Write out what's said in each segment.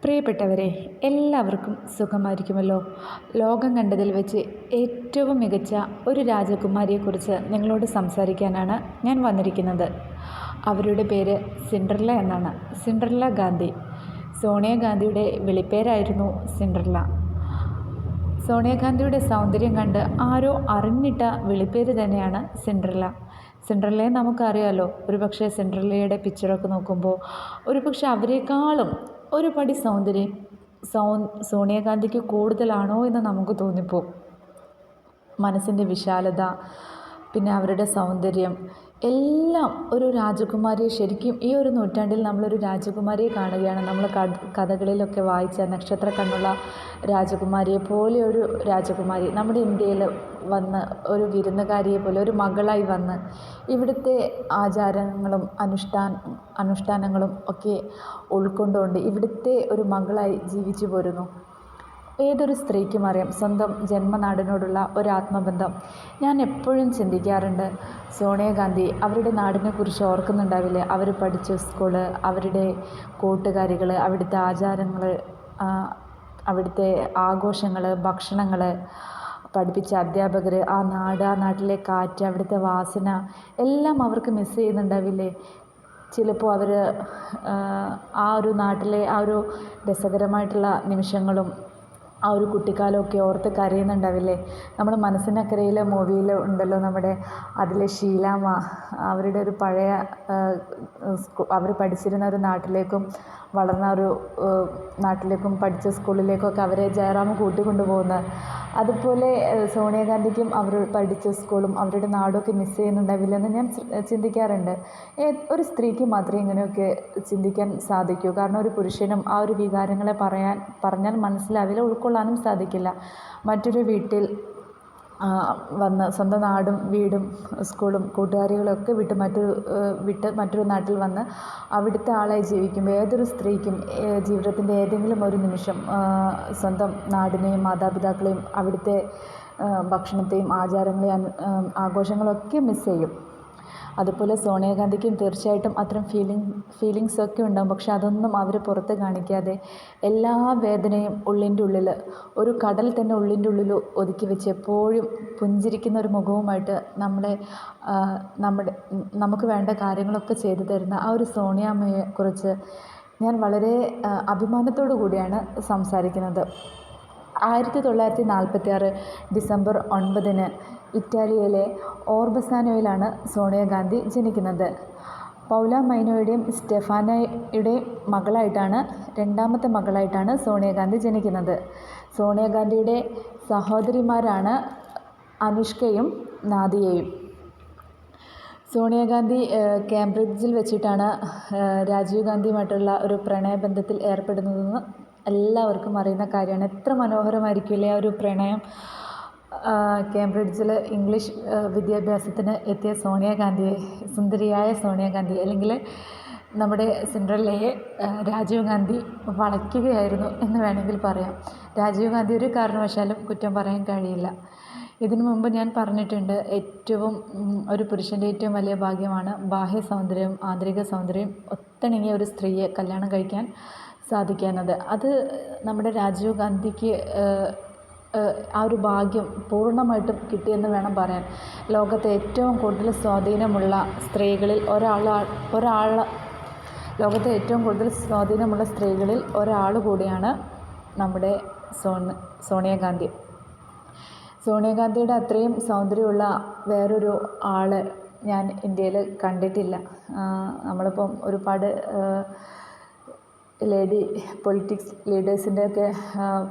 പ്രിയപ്പെട്ടവരെ, എല്ലാവർക്കും സുഖമായിരിക്കുമല്ലോ. ലോകം കണ്ടതിൽ വെച്ച് ഏറ്റവും മികച്ച ഒരു രാജകുമാരിയെക്കുറിച്ച് നിങ്ങളോട് സംസാരിക്കാനാണ് ഞാൻ വന്നിരിക്കുന്നത്. അവരുടെ പേര് സിൻഡ്രല്ല എന്നാണ്. സിൻഡ്രല്ല ഗാന്ധി. സോണിയാഗാന്ധിയുടെ വിളിപ്പേരായിരുന്നു സിൻഡ്രല്ല. സോണിയാഗാന്ധിയുടെ സൗന്ദര്യം കണ്ട് ആരോ അറിഞ്ഞിട്ട വിളിപ്പേര് തന്നെയാണ് സിൻഡ്രല്ല. സിൻഡ്രല്ലയെ നമുക്കറിയാമല്ലോ. ഒരുപക്ഷെ സിൻഡ്രല്ലയുടെ പിക്ചറൊക്കെ നോക്കുമ്പോൾ ഒരുപക്ഷെ അവരെക്കാളും ഒരു പടി സൗന്ദര്യം സോണിയാഗാന്ധിക്ക് കൂടുതലാണോ എന്ന് നമുക്ക് തോന്നിപ്പോവും. മനസ്സിൻ്റെ വിശാലത, പിന്നെ അവരുടെ സൗന്ദര്യം എല്ലാം ഒരു രാജകുമാരിയെ ശരിക്കും ഈ ഒരു നൂറ്റാണ്ടിൽ നമ്മളൊരു രാജകുമാരിയെ കാണുകയാണ്. നമ്മൾ കഥകളിലൊക്കെ വായിച്ച നക്ഷത്ര കണ്ണുള്ള രാജകുമാരിയെ പോലെ ഒരു രാജകുമാരി നമ്മുടെ ഇന്ത്യയിൽ വന്ന് ഒരു വിരുന്നുകാരിയെ പോലെ ഒരു മകളായി വന്ന് ഇവിടുത്തെ ആചാരങ്ങളും അനുഷ്ഠാനങ്ങളും ഒക്കെ ഉൾക്കൊണ്ടുകൊണ്ട് ഇവിടുത്തെ ഒരു മകളായി ജീവിച്ചു പോരുന്നു. ഏതൊരു സ്ത്രീക്കും അറിയാം സ്വന്തം ജന്മനാടിനോടുള്ള ഒരു ആത്മബന്ധം. ഞാൻ എപ്പോഴും ചിന്തിക്കാറുണ്ട്, സോണിയാഗാന്ധി അവരുടെ നാടിനെക്കുറിച്ച് ഓർക്കുന്നുണ്ടാവില്ലേ? അവർ പഠിച്ച സ്കൂള്, അവരുടെ കൂട്ടുകാരികൾ, അവിടുത്തെ ആചാരങ്ങൾ, അവിടുത്തെ ആഘോഷങ്ങൾ, ഭക്ഷണങ്ങൾ, പഠിപ്പിച്ച അധ്യാപകർ, ആ നാട്, ആ നാട്ടിലെ കാറ്റ്, അവിടുത്തെ വാസന എല്ലാം അവർക്ക് മിസ് ചെയ്യുന്നുണ്ടാവില്ലേ? ചിലപ്പോൾ അവർ ആ ഒരു നാട്ടിലെ ആ ഒരു രസകരമായിട്ടുള്ള നിമിഷങ്ങളും ആ ഒരു കുട്ടിക്കാലമൊക്കെ ഓർത്ത് കരയുന്നുണ്ടാവില്ലേ? നമ്മൾ മനസ്സിനക്കരയിലെ മൂവിയിൽ ഉണ്ടല്ലോ നമ്മുടെ അതിലെ ഷീലാമ്മ, അവരുടെ ഒരു പഴയ അവർ പഠിച്ചിരുന്ന ഒരു നാട്ടിലേക്കും വളർന്ന ഒരു നാട്ടിലേക്കും പഠിച്ച സ്കൂളിലേക്കൊക്കെ അവരെ ജയറാം കൂട്ടിക്കൊണ്ടു പോകുന്നത്. അതുപോലെ സോണിയാഗാന്ധിക്കും അവർ പഠിച്ച സ്കൂളും അവരുടെ നാടൊക്കെ മിസ് ചെയ്യുന്നുണ്ടാവില്ലെന്ന് ഞാൻ ചിന്തിക്കാറുണ്ട്. ഒരു സ്ത്രീക്ക് മാത്രമേ ഇങ്ങനെയൊക്കെ ചിന്തിക്കാൻ സാധിക്കൂ. കാരണം ഒരു പുരുഷനും ആ ഒരു വികാരങ്ങളെ പറഞ്ഞാൽ മനസ്സിലാവില്ല, ഉൾക്കൊള്ളാനും സാധിക്കില്ല. മറ്റൊരു വീട്ടിൽ വന്ന് സ്വന്തം നാടും വീടും സ്കൂളും കൂട്ടുകാരികളൊക്കെ വിട്ട് മറ്റൊരു നാട്ടിൽ വന്ന് അവിടുത്തെ ആളായി ജീവിക്കുമ്പോൾ ഏതൊരു സ്ത്രീക്കും ജീവിതത്തിൻ്റെ ഏതെങ്കിലും ഒരു നിമിഷം സ്വന്തം നാടിനെയും മാതാപിതാക്കളെയും അവിടുത്തെ ഭക്ഷണത്തെയും ആചാരങ്ങളെയും ആഘോഷങ്ങളൊക്കെ മിസ് ചെയ്യും. അതുപോലെ സോണിയാഗാന്ധിക്കും തീർച്ചയായിട്ടും അത്തരം ഫീലിങ്സൊക്കെ ഉണ്ടാകും. പക്ഷെ അതൊന്നും അവർ പുറത്ത് കാണിക്കാതെ എല്ലാ വേദനയും ഉള്ളിൻ്റെ ഉള്ളിൽ ഒരു കടൽ തന്നെ ഉള്ളിൻ്റെ ഉള്ളിൽ ഒതുക്കി വെച്ച് എപ്പോഴും പുഞ്ചിരിക്കുന്ന ഒരു മുഖവുമായിട്ട് നമുക്ക് വേണ്ട കാര്യങ്ങളൊക്കെ ചെയ്തു തരുന്ന ആ ഒരു സോണിയാമ്മയെക്കുറിച്ച് ഞാൻ വളരെ അഭിമാനത്തോടു കൂടിയാണ് സംസാരിക്കുന്നത്. 1946 ഡിസംബർ 9 ഇറ്റാലിയയിലെ ഓർബസാനോയിലാണ് സോണിയാഗാന്ധി ജനിക്കുന്നത്. പൗല മൈനോയുടെയും സ്റ്റെഫാനയുടെയും രണ്ടാമത്തെ മകളായിട്ടാണ് സോണിയാഗാന്ധി ജനിക്കുന്നത്. സോണിയാഗാന്ധിയുടെ സഹോദരിമാരാണ് അനുഷ്കയും നാദിയയും. സോണിയാഗാന്ധി കേംബ്രിഡ്ജിൽ വെച്ചിട്ടാണ് രാജീവ് ഗാന്ധിയുമായിട്ടുള്ള ഒരു പ്രണയബന്ധത്തിൽ ഏർപ്പെടുന്നതെന്ന് എല്ലാവർക്കും അറിയുന്ന കാര്യമാണ്. എത്ര മനോഹരമായിരിക്കില്ലേ ആ ഒരു പ്രണയം. കേംബ്രിഡ്ജിൽ ഇംഗ്ലീഷ് വിദ്യാഭ്യാസത്തിന് എത്തിയ സോണിയാഗാന്ധിയെ, സുന്ദരിയായ സോണിയാഗാന്ധി, അല്ലെങ്കിൽ നമ്മുടെ സിൻഡ്രല്ലയെ രാജീവ് ഗാന്ധി വളയ്ക്കുകയായിരുന്നു എന്ന് വേണമെങ്കിൽ പറയാം. രാജീവ് ഗാന്ധി ഒരു കാരണവശാലും കുറ്റം പറയാൻ കഴിയില്ല. ഇതിനു മുമ്പ് ഞാൻ പറഞ്ഞിട്ടുണ്ട്, ഒരു പുരുഷൻ്റെ ഏറ്റവും വലിയ ഭാഗ്യമാണ് ബാഹ്യ സൗന്ദര്യവും ആന്തരിക സൗന്ദര്യവും ഒത്തിണങ്ങിയ ഒരു സ്ത്രീയെ കല്യാണം കഴിക്കാൻ സാധിക്കുന്നത്. അത് നമ്മുടെ രാജീവ് ഗാന്ധിക്ക് ആ ഒരു ഭാഗ്യം പൂർണ്ണമായിട്ടും കിട്ടിയെന്ന് വേണം പറയാൻ. ലോകത്തെ ഏറ്റവും കൂടുതൽ സ്വാധീനമുള്ള സ്ത്രീകളിൽ ഒരാൾ കൂടിയാണ് നമ്മുടെ സോണിയാഗാന്ധി. സോണിയാഗാന്ധിയുടെ അത്രയും സൗന്ദര്യമുള്ള വേറൊരു ആൾ ഞാൻ ഇന്ത്യയിൽ കണ്ടിട്ടില്ല. നമ്മളിപ്പം ഒരുപാട് പൊളിറ്റിക്സ് ലീഡേഴ്സിൻ്റെയൊക്കെ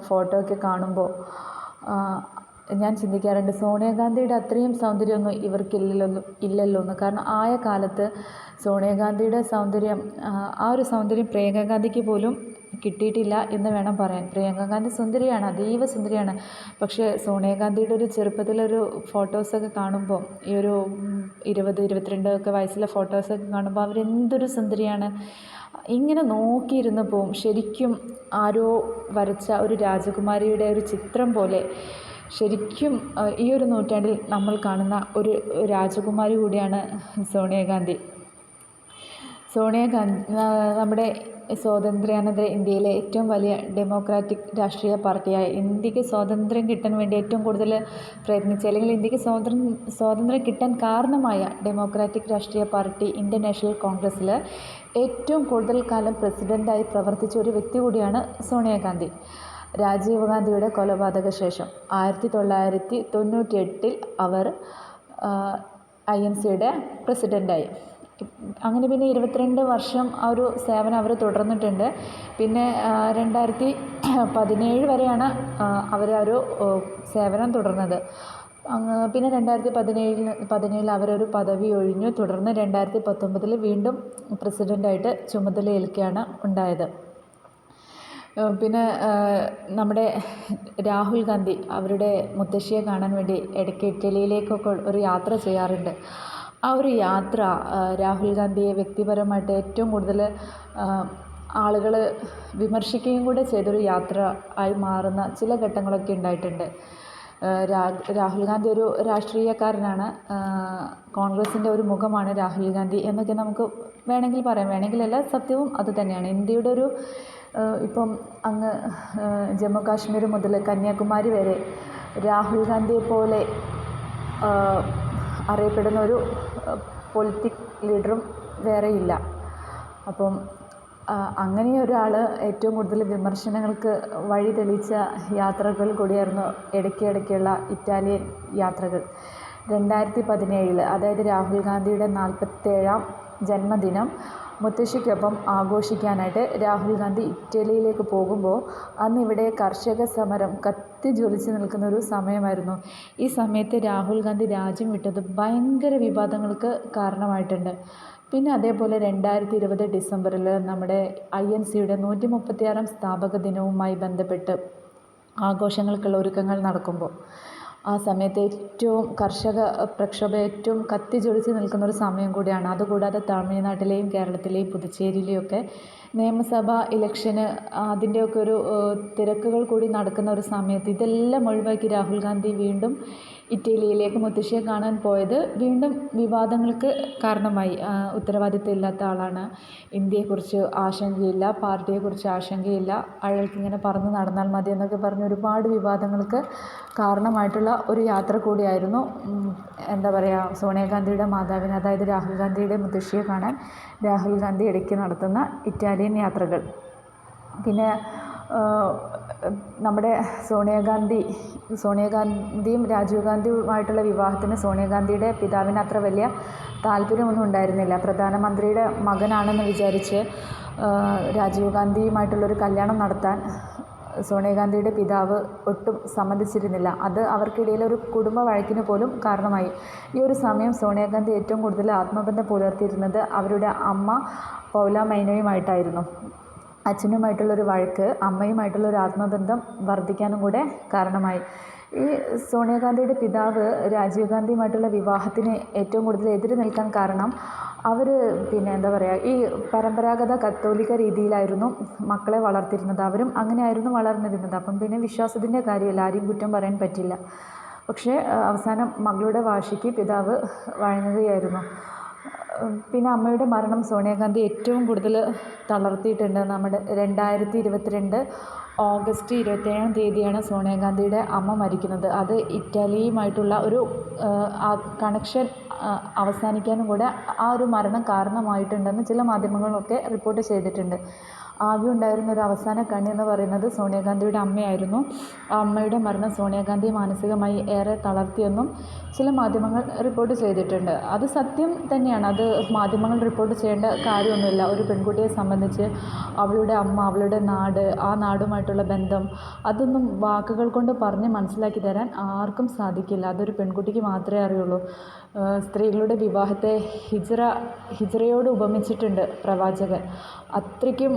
ഫോട്ടോ ഒക്കെ കാണുമ്പോൾ ഞാൻ ചിന്തിക്കാറുണ്ട്, സോണിയാഗാന്ധിയുടെ അത്രയും സൗന്ദര്യമൊന്നും ഇല്ലല്ലോ എന്ന്. കാരണം ആയ കാലത്ത് സോണിയാഗാന്ധിയുടെ സൗന്ദര്യം, ആ ഒരു സൗന്ദര്യം പ്രിയങ്ക ഗാന്ധിക്ക് പോലും കിട്ടിയിട്ടില്ല എന്ന് വേണം പറയാൻ. പ്രിയങ്ക ഗാന്ധി സുന്ദരിയാണ്, അതീവ സുന്ദരിയാണ്. പക്ഷേ സോണിയാഗാന്ധിയുടെ ഒരു ചെറുപ്പത്തിലൊരു ഫോട്ടോസൊക്കെ കാണുമ്പോൾ, ഈ ഒരു 20-22 ഒക്കെ വയസ്സിലെ ഫോട്ടോസൊക്കെ കാണുമ്പോൾ അവരെന്തൊരു സുന്ദരിയാണ്. ഇങ്ങനെ നോക്കിയിരുന്ന് പോവും. ശരിക്കും ആരോ വരച്ച ഒരു രാജകുമാരിയുടെ ഒരു ചിത്രം പോലെ ശരിക്കും ഈ ഒരു നൂറ്റാണ്ടിൽ നമ്മൾ കാണുന്ന ഒരു രാജകുമാരി കൂടിയാണ് സോണിയാഗാന്ധി. നമ്മുടെ സ്വാതന്ത്ര്യാനന്തര ഇന്ത്യയിലെ ഏറ്റവും വലിയ ഡെമോക്രാറ്റിക് രാഷ്ട്രീയ പാർട്ടിയായ ഇന്ത്യക്ക് സ്വാതന്ത്ര്യം കിട്ടാൻ വേണ്ടി ഏറ്റവും കൂടുതൽ പ്രയത്നിച്ച, അല്ലെങ്കിൽ ഇന്ത്യക്ക് സ്വാതന്ത്ര്യം കിട്ടാൻ കാരണമായ ഡെമോക്രാറ്റിക് രാഷ്ട്രീയ പാർട്ടി ഇന്ത്യൻ നാഷണൽ കോൺഗ്രസ്സിൽ ഏറ്റവും കൂടുതൽ കാലം പ്രസിഡൻ്റായി പ്രവർത്തിച്ച ഒരു വ്യക്തി കൂടിയാണ് സോണിയാഗാന്ധി. രാജീവ് ഗാന്ധിയുടെ കൊലപാതക ശേഷം 1998 അവർ INCയുടെ പ്രസിഡൻ്റായി. അങ്ങനെ പിന്നെ 22 വർഷം ആ ഒരു സേവനം അവർ തുടർന്നിട്ടുണ്ട്. പിന്നെ 2017 വരെയാണ് അവർ ആ ഒരു സേവനം തുടർന്നത്. പിന്നെ 2017 അവരൊരു പദവി ഒഴിഞ്ഞു. തുടർന്ന് 2019 വീണ്ടും പ്രസിഡൻ്റായിട്ട് ചുമതലയേൽക്കുകയാണ് ഉണ്ടായത്. പിന്നെ നമ്മുടെ രാഹുൽ ഗാന്ധി അവരുടെ മുത്തശ്ശിയെ കാണാൻ വേണ്ടി ഇടയ്ക്ക് ഇറ്റലിയിലേക്കൊക്കെ ഒരു യാത്ര ചെയ്യാറുണ്ട്. ആ ഒരു യാത്ര രാഹുൽ ഗാന്ധിയെ വ്യക്തിപരമായിട്ട് ഏറ്റവും കൂടുതൽ ആളുകൾ വിമർശിക്കുകയും കൂടെ ചെയ്തൊരു യാത്ര ആയി മാറുന്ന ചില ഘട്ടങ്ങളൊക്കെ ഉണ്ടായിട്ടുണ്ട്. രാഹുൽ ഗാന്ധി ഒരു രാഷ്ട്രീയക്കാരനാണ്. കോൺഗ്രസിൻ്റെ ഒരു മുഖമാണ് രാഹുൽ ഗാന്ധി എന്നൊക്കെ നമുക്ക് വേണമെങ്കിൽ പറയാം. വേണമെങ്കിലല്ല, സത്യവും അത് തന്നെയാണ്. ഇന്ത്യയുടെ ഒരു ഇപ്പം അങ്ങ് ജമ്മു കാശ്മീർ മുതൽ കന്യാകുമാരി വരെ രാഹുൽ ഗാന്ധിയെ പോലെ അറിയപ്പെടുന്ന ഒരു പൊളിറ്റിക് ലീഡറും വേറെയില്ല. അപ്പം അങ്ങനെ ഒരാൾ ഏറ്റവും കൂടുതൽ വിമർശനങ്ങൾക്ക് വഴി തെളിയിച്ച യാത്രകൾ കൂടിയായിരുന്നു ഇടയ്ക്കിടയ്ക്കുള്ള ഇറ്റാലിയൻ യാത്രകൾ. 2017 അതായത് രാഹുൽ ഗാന്ധിയുടെ 47ാം ജന്മദിനം മുത്തശ്ശിക്കൊപ്പം ആഘോഷിക്കാനായിട്ട് രാഹുൽ ഗാന്ധി ഇറ്റലിയിലേക്ക് പോകുമ്പോൾ അന്നിവിടെ കർഷക സമരം കത്തിജ്വലിച്ച് നിൽക്കുന്ന ഒരു സമയമായിരുന്നു. ഈ സമയത്ത് രാഹുൽ ഗാന്ധി രാജ്യം വിട്ടത് ഭയങ്കര വിവാദങ്ങൾക്ക് കാരണമായിട്ടുണ്ട്. പിന്നെ അതേപോലെ 2020 ഡിസംബറിൽ നമ്മുടെ INCയുടെ 136ാം സ്ഥാപക ദിനവുമായി ബന്ധപ്പെട്ട് ആഘോഷങ്ങൾക്കുള്ള ഒരുക്കങ്ങൾ നടക്കുമ്പോൾ ആ സമയത്ത് ഏറ്റവും കർഷക പ്രക്ഷോഭം ഏറ്റവും കത്തിജ്വലിച്ച് നിൽക്കുന്ന ഒരു സമയം കൂടിയാണ്. അതുകൂടാതെ തമിഴ്നാട്ടിലെയും കേരളത്തിലെയും പുതുച്ചേരിയിലെയൊക്കെ നിയമസഭാ ഇലക്ഷന് അതിൻ്റെയൊക്കെ ഒരു തിരക്കുകൾ കൂടി നടക്കുന്ന ഒരു സമയത്ത് ഇതെല്ലാം ഒഴിവാക്കി രാഹുൽ ഗാന്ധി വീണ്ടും ഇറ്റലിയിലേക്ക് മുത്തശ്ശിയെ കാണാൻ പോയത് വീണ്ടും വിവാദങ്ങൾക്ക് കാരണമായി. ഉത്തരവാദിത്തം ഇല്ലാത്ത ആളാണ്, ഇന്ത്യയെക്കുറിച്ച് ആശങ്കയില്ല, പാർട്ടിയെക്കുറിച്ച് ആശങ്കയില്ല, അയാൾക്കിങ്ങനെ പറന്ന് നടന്നാൽ മതി എന്നൊക്കെ പറഞ്ഞ് ഒരുപാട് വിവാദങ്ങൾക്ക് കാരണമായിട്ടുള്ള ഒരു യാത്ര കൂടിയായിരുന്നു എന്താ പറയുക സോണിയാഗാന്ധിയുടെ മാതാവിനെ, അതായത് രാഹുൽ ഗാന്ധിയുടെ മുത്തശ്ശിയെ കാണാൻ രാഹുൽ ഗാന്ധി ഇടയ്ക്ക് നടത്തുന്ന ഇറ്റാലിയൻ യാത്രകൾ. പിന്നെ നമ്മുടെ സോണിയാഗാന്ധിയും രാജീവ് ഗാന്ധിയുമായിട്ടുള്ള വിവാഹത്തിന് സോണിയാഗാന്ധിയുടെ പിതാവിന് അത്ര വലിയ താല്പര്യമൊന്നും ഉണ്ടായിരുന്നില്ല. പ്രധാനമന്ത്രിയുടെ മകനാണെന്ന് വിചാരിച്ച് രാജീവ് ഗാന്ധിയുമായിട്ടുള്ളൊരു കല്യാണം നടത്താൻ സോണിയാഗാന്ധിയുടെ പിതാവ് ഒട്ടും സമ്മതിച്ചിരുന്നില്ല. അത് അവർക്കിടയിലൊരു കുടുംബ വഴക്കിന് പോലും കാരണമായി. ഈ ഒരു സമയം സോണിയാഗാന്ധി ഏറ്റവും കൂടുതൽ ആത്മബന്ധം പുലർത്തിയിരുന്നത് അവരുടെ അമ്മ പൗല മൈനോയുമായിട്ടായിരുന്നു. അച്ഛനുമായിട്ടുള്ളൊരു വഴക്ക് അമ്മയുമായിട്ടുള്ളൊരു ആത്മബന്ധം വർദ്ധിക്കാനും കൂടെ കാരണമായി. ഈ സോണിയാഗാന്ധിയുടെ പിതാവ് രാജീവ് ഗാന്ധിയുമായിട്ടുള്ള വിവാഹത്തിന് ഏറ്റവും കൂടുതൽ എതിര് നിൽക്കാൻ കാരണം അവർ പിന്നെ എന്താ പറയുക ഈ പരമ്പരാഗത കത്തോലിക്ക രീതിയിലായിരുന്നു മക്കളെ വളർത്തിയിരുന്നത്. അവരും അങ്ങനെയായിരുന്നു വളർന്നിരുന്നത്. അപ്പം പിന്നെ വിശ്വാസത്തിൻ്റെ കാര്യമല്ല, ആരെയും കുറ്റം പറയാൻ പറ്റില്ല. പക്ഷേ അവസാനം മകളുടെ വാശിക്ക് പിതാവ് വഴങ്ങുകയായിരുന്നു. പിന്നെ അമ്മയുടെ മരണം സോണിയാഗാന്ധി ഏറ്റവും കൂടുതൽ തളർത്തിയിട്ടുണ്ട്. നമ്മുടെ 2022 ഓഗസ്റ്റ് 27-ാം തീയതിയാണ് സോണിയാഗാന്ധിയുടെ അമ്മ മരിക്കുന്നത്. അത് ഇറ്റലിയുമായിട്ടുള്ള ഒരു കണക്ഷൻ അവസാനിക്കാനും കൂടെ ആ ഒരു മരണം കാരണമായിട്ടുണ്ടെന്ന് ചില മാധ്യമങ്ങളൊക്കെ റിപ്പോർട്ട് ചെയ്തിട്ടുണ്ട്. ആകെ ഉണ്ടായിരുന്ന ഒരു അവസാന കണ്ണി എന്ന് പറയുന്നത് സോണിയാഗാന്ധിയുടെ അമ്മയായിരുന്നു. ആ അമ്മയുടെ മരണം സോണിയാഗാന്ധിയെ മാനസികമായി ഏറെ തളർത്തിയെന്നും ചില മാധ്യമങ്ങൾ റിപ്പോർട്ട് ചെയ്തിട്ടുണ്ട്. അത് സത്യം തന്നെയാണ്. അത് മാധ്യമങ്ങൾ റിപ്പോർട്ട് ചെയ്യേണ്ട കാര്യമൊന്നുമില്ല. ഒരു പെൺകുട്ടിയെ സംബന്ധിച്ച് അവളുടെ അമ്മ, അവളുടെ നാട്, ആ നാടുമായിട്ടുള്ള ബന്ധം അതൊന്നും വാക്കുകൾ കൊണ്ട് പറഞ്ഞ് മനസ്സിലാക്കി തരാൻ ആർക്കും സാധിക്കില്ല. അതൊരു പെൺകുട്ടിക്ക് മാത്രമേ അറിയുള്ളൂ. സ്ത്രീകളുടെ വിവാഹത്തെ ഹിജ്റയോട് ഉപമിച്ചിട്ടുണ്ട് പ്രവാചകൻ. അത്രയ്ക്കും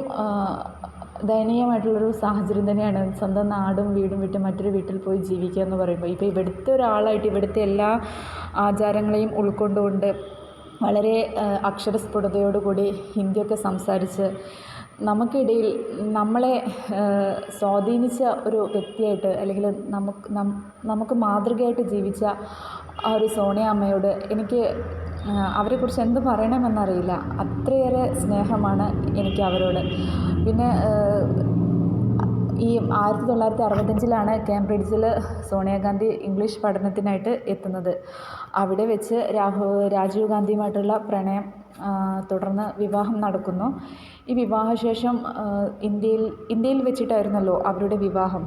ദയനീയമായിട്ടുള്ളൊരു സാഹചര്യം തന്നെയാണ് സ്വന്തം നാടും വീടും വിട്ട് മറ്റൊരു വീട്ടിൽ പോയി ജീവിക്കുക എന്ന് പറയുമ്പോൾ. ഇപ്പോൾ ഇവിടുത്തെ ഒരാളായിട്ട് ഇവിടുത്തെ എല്ലാ ആചാരങ്ങളെയും ഉൾക്കൊണ്ടുകൊണ്ട് വളരെ അക്ഷരസ്ഫുടതയോടുകൂടി ഹിന്ദിയൊക്കെ സംസാരിച്ച് നമുക്കിടയിൽ നമ്മളെ സ്വാധീനിച്ച ഒരു വ്യക്തിയായിട്ട്, അല്ലെങ്കിൽ നമുക്ക് മാതൃകയായിട്ട് ജീവിച്ച ആ ഒരു സോണിയ അമ്മയോട് എനിക്ക് അവരെക്കുറിച്ച് എന്ത് പറയണമെന്നറിയില്ല. അത്രയേറെ സ്നേഹമാണ് എനിക്ക് അവരോട്. പിന്നെ ഈ 1965 കേംബ്രിഡ്ജിൽ സോണിയാഗാന്ധി ഇംഗ്ലീഷ് പഠനത്തിനായിട്ട് എത്തുന്നത്. അവിടെ വെച്ച് രാജീവ് ഗാന്ധിയുമായിട്ടുള്ള പ്രണയം തുടർന്ന് വിവാഹം നടക്കുന്നു. ഈ വിവാഹശേഷം ഇന്ത്യയിൽ വെച്ചിട്ടായിരുന്നല്ലോ അവരുടെ വിവാഹം.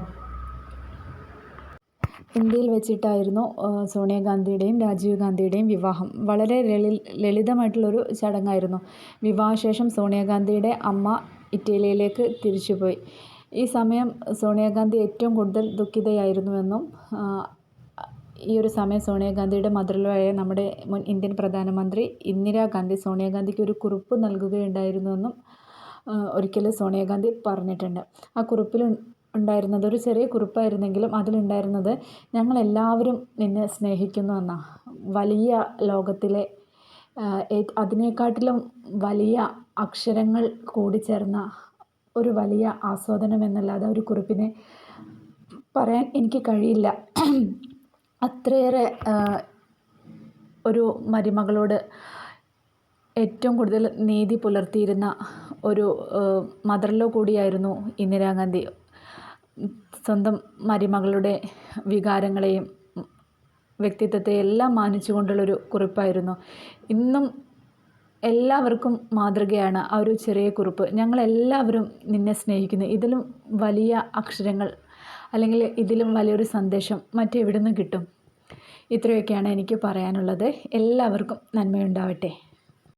ഇന്ത്യയിൽ വെച്ചിട്ടായിരുന്നു സോണിയാഗാന്ധിയുടെയും രാജീവ് ഗാന്ധിയുടെയും വിവാഹം. വളരെ ലളിതമായിട്ടുള്ളൊരു ചടങ്ങായിരുന്നു. വിവാഹശേഷം സോണിയാഗാന്ധിയുടെ അമ്മ ഇറ്റലിയിലേക്ക് തിരിച്ചുപോയി. ഈ സമയം സോണിയാഗാന്ധി ഏറ്റവും കൂടുതൽ ദുഃഖിതയായിരുന്നുവെന്നും ഈ ഒരു സമയം സോണിയാഗാന്ധിയുടെ മദർ-ഇൻ-ലോ ആയ നമ്മുടെ മുൻ ഇന്ത്യൻ പ്രധാനമന്ത്രി ഇന്ദിരാഗാന്ധി സോണിയാഗാന്ധിക്ക് ഒരു കുറിപ്പ് നൽകുകയുണ്ടായിരുന്നുവെന്നും ഒരിക്കൽ സോണിയാഗാന്ധി പറഞ്ഞിട്ടുണ്ട്. ആ കുറിപ്പിൽ ഉണ്ടായിരുന്നത് ഒരു ചെറിയ കുറിപ്പായിരുന്നെങ്കിലും അതിലുണ്ടായിരുന്നത് ഞങ്ങളെല്ലാവരും നിന്നെ സ്നേഹിക്കുന്നു എന്നാണ്. വലിയ ലോകത്തിലെ അതിനേക്കാട്ടിലും വലിയ അക്ഷരങ്ങൾ കൂടിച്ചേർന്ന ഒരു വലിയ ആസ്വാദനം എന്നല്ലാതെ ഒരു കുറിപ്പിനെ പറയാൻ എനിക്ക് കഴിയില്ല. അത്രയേറെ ഒരു മരുമകളോട് ഏറ്റവും കൂടുതൽ നീതി പുലർത്തിയിരുന്ന ഒരു മദർ-ഇൻ-ലോ കൂടിയായിരുന്നു ഇന്ദിരാഗാന്ധി. സ്വന്തം മരുമകളുടെ വികാരങ്ങളെയും വ്യക്തിത്വത്തെയും എല്ലാം മാനിച്ചുകൊണ്ടുള്ളൊരു കുറിപ്പായിരുന്നു. ഇന്നും എല്ലാവർക്കും മാതൃകയാണ് ആ ഒരു ചെറിയ കുറിപ്പ്. ഞങ്ങളെല്ലാവരും നിന്നെ സ്നേഹിക്കുന്നു. ഇതിലും വലിയ അക്ഷരങ്ങൾ അല്ലെങ്കിൽ ഇതിലും വലിയൊരു സന്ദേശം മറ്റെവിടെ നിന്ന് കിട്ടും? ഇത്രയൊക്കെയാണ് എനിക്ക് പറയാനുള്ളത്. എല്ലാവർക്കും നന്മയുണ്ടാവട്ടെ.